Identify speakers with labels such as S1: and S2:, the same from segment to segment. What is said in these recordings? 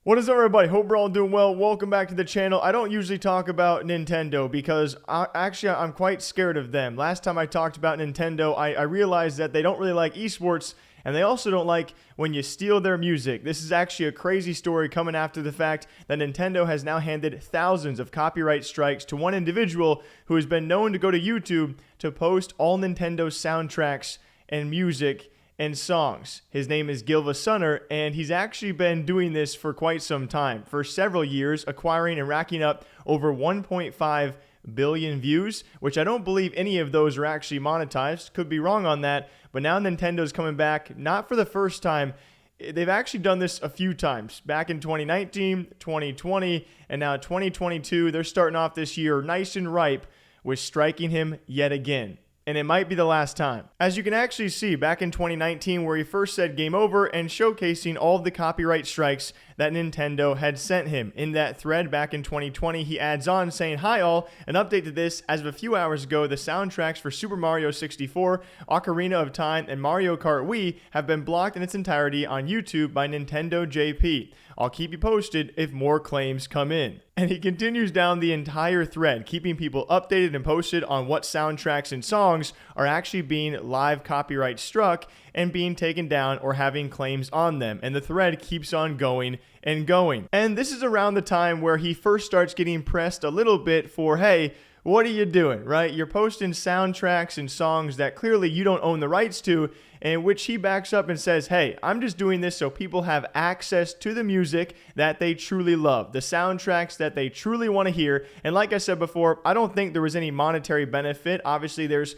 S1: What is up, everybody? Hope we're all doing well. Welcome back to the channel. I don't usually talk about Nintendo because I'm quite scared of them. Last time I talked about Nintendo, I realized that they don't really like esports, and they also don't like when you steal their music. This is actually a crazy story coming after the fact that Nintendo has now handed thousands of copyright strikes to one individual who has been known to go to YouTube to post all Nintendo soundtracks and music and songs. His name is Gilva Sunner, and he's actually been doing this for quite some time, for several years, acquiring and racking up over 1.5 billion views, which I don't believe any of those are actually monetized. Could be wrong on that, but now Nintendo's coming back, not for the first time. They've actually done this a few times. Back in 2019, 2020, and now 2022, they're starting off this year nice and ripe with striking him yet again. And it might be the last time. As you can actually see back in 2019 where he first said game over and showcasing all of the copyright strikes that Nintendo had sent him. In that thread back in 2020, he adds on saying, "Hi all, an update to this. As of a few hours ago, the soundtracks for Super Mario 64, Ocarina of Time, and Mario Kart Wii have been blocked in its entirety on YouTube by Nintendo JP. I'll keep you posted if more claims come in." And he continues down the entire thread, keeping people updated and posted on what soundtracks and songs are actually being live copyright struck and being taken down or having claims on them. And the thread keeps on going and going. And this is around the time where he first starts getting pressed a little bit for, hey, what are you doing, right? You're posting soundtracks and songs that clearly you don't own the rights to, in which he backs up and says, hey, I'm just doing this so people have access to the music that they truly love, the soundtracks that they truly want to hear. And like I said before, I don't think there was any monetary benefit. Obviously, there's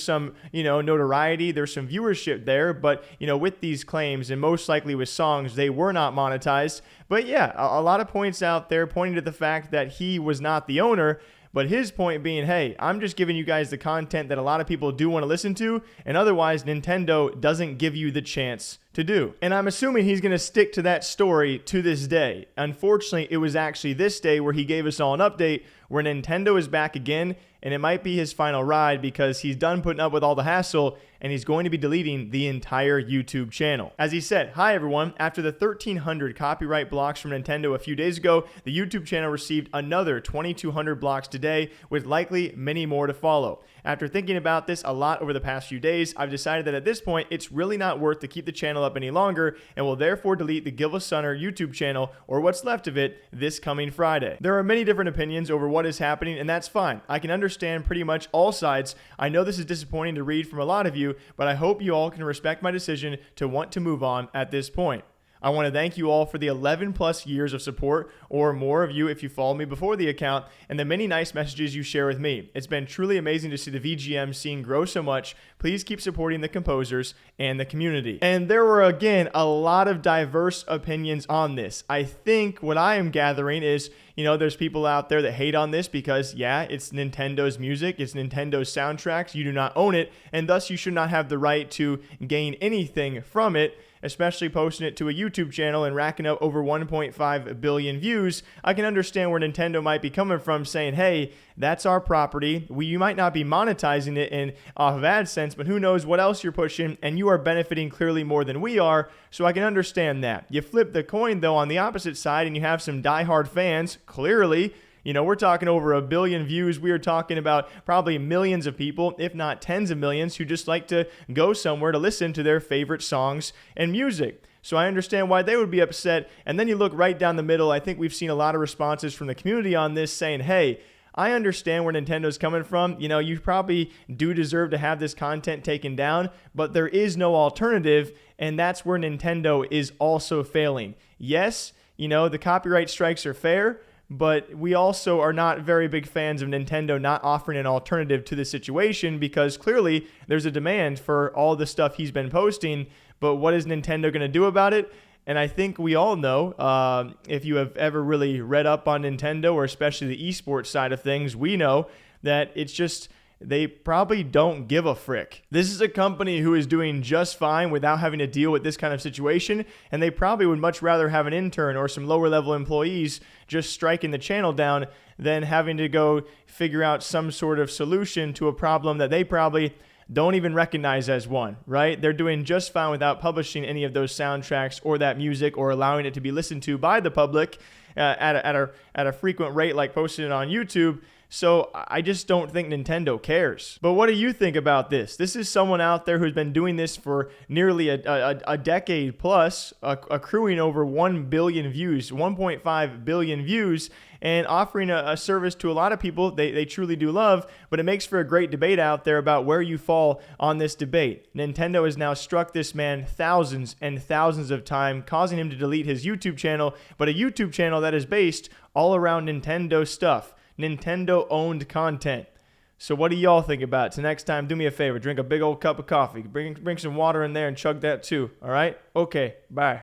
S1: some, notoriety, there's some viewership there, but, with these claims, and most likely with songs, they were not monetized. But yeah, a lot of points out there pointing to the fact that he was not the owner. But his point being, hey, I'm just giving you guys the content that a lot of people do want to listen to, and otherwise Nintendo doesn't give you the chance to do. And I'm assuming he's going to stick to that story to this day. Unfortunately, it was actually this day where he gave us all an update where Nintendo is back again, and it might be his final ride because he's done putting up with all the hassle and he's going to be deleting the entire YouTube channel. As he said, "Hi everyone, after the 1,300 copyright blocks from Nintendo a few days ago, the YouTube channel received another 2,200 blocks today, with likely many more to follow. After thinking about this a lot over the past few days, I've decided that at this point, it's really not worth to keep the channel up any longer and will therefore delete the Gilva Sunner YouTube channel, or what's left of it, this coming Friday." There are many different opinions over what is happening, and that's fine. I can understand pretty much all sides. I know this is disappointing to read from a lot of you, but I hope you all can respect my decision to want to move on at this point. I want to thank you all for the 11 plus years of support, or more of you if you follow me before the account, and the many nice messages you share with me. It's been truly amazing to see the VGM scene grow so much. Please keep supporting the composers and the community. And there were, again, a lot of diverse opinions on this. I think what I am gathering is, there's people out there that hate on this because, yeah, it's Nintendo's music, it's Nintendo's soundtracks, you do not own it, and thus you should not have the right to gain anything from it, especially posting it to a YouTube channel and racking up over 1.5 billion views. I can understand where Nintendo might be coming from, saying, hey, that's our property. You might not be monetizing it off of AdSense, but who knows what else you're pushing, and you are benefiting clearly more than we are, so I can understand that. You flip the coin, though, on the opposite side, and you have some diehard fans, clearly. We're talking over 1 billion views. We are talking about probably millions of people, if not tens of millions, who just like to go somewhere to listen to their favorite songs and music. So I understand why they would be upset. And then you look right down the middle. I think we've seen a lot of responses from the community on this saying, hey, I understand where Nintendo's coming from. You probably do deserve to have this content taken down, but there is no alternative, and that's where Nintendo is also failing. Yes, the copyright strikes are fair, but we also are not very big fans of Nintendo not offering an alternative to the situation, because clearly there's a demand for all the stuff he's been posting, but what is Nintendo going to do about it? And I think we all know, if you have ever really read up on Nintendo, or especially the esports side of things, we know that it's just, they probably don't give a frick. This is a company who is doing just fine without having to deal with this kind of situation, and they probably would much rather have an intern or some lower level employees just striking the channel down than having to go figure out some sort of solution to a problem that they probably don't even recognize as one, right? They're doing just fine without publishing any of those soundtracks or that music or allowing it to be listened to by the public at a frequent rate, like posting it on YouTube. So I just don't think Nintendo cares. But what do you think about this? This is someone out there who's been doing this for nearly a decade plus, accruing over 1 billion views, 1.5 billion views, and offering a service to a lot of people they truly do love. But it makes for a great debate out there about where you fall on this debate. Nintendo has now struck this man thousands and thousands of times, causing him to delete his YouTube channel, but a YouTube channel that is based all around Nintendo stuff. Nintendo-owned content. So what do y'all think about it? So next time, do me a favor. Drink a big old cup of coffee. Bring some water in there and chug that too. All right? Okay. Bye.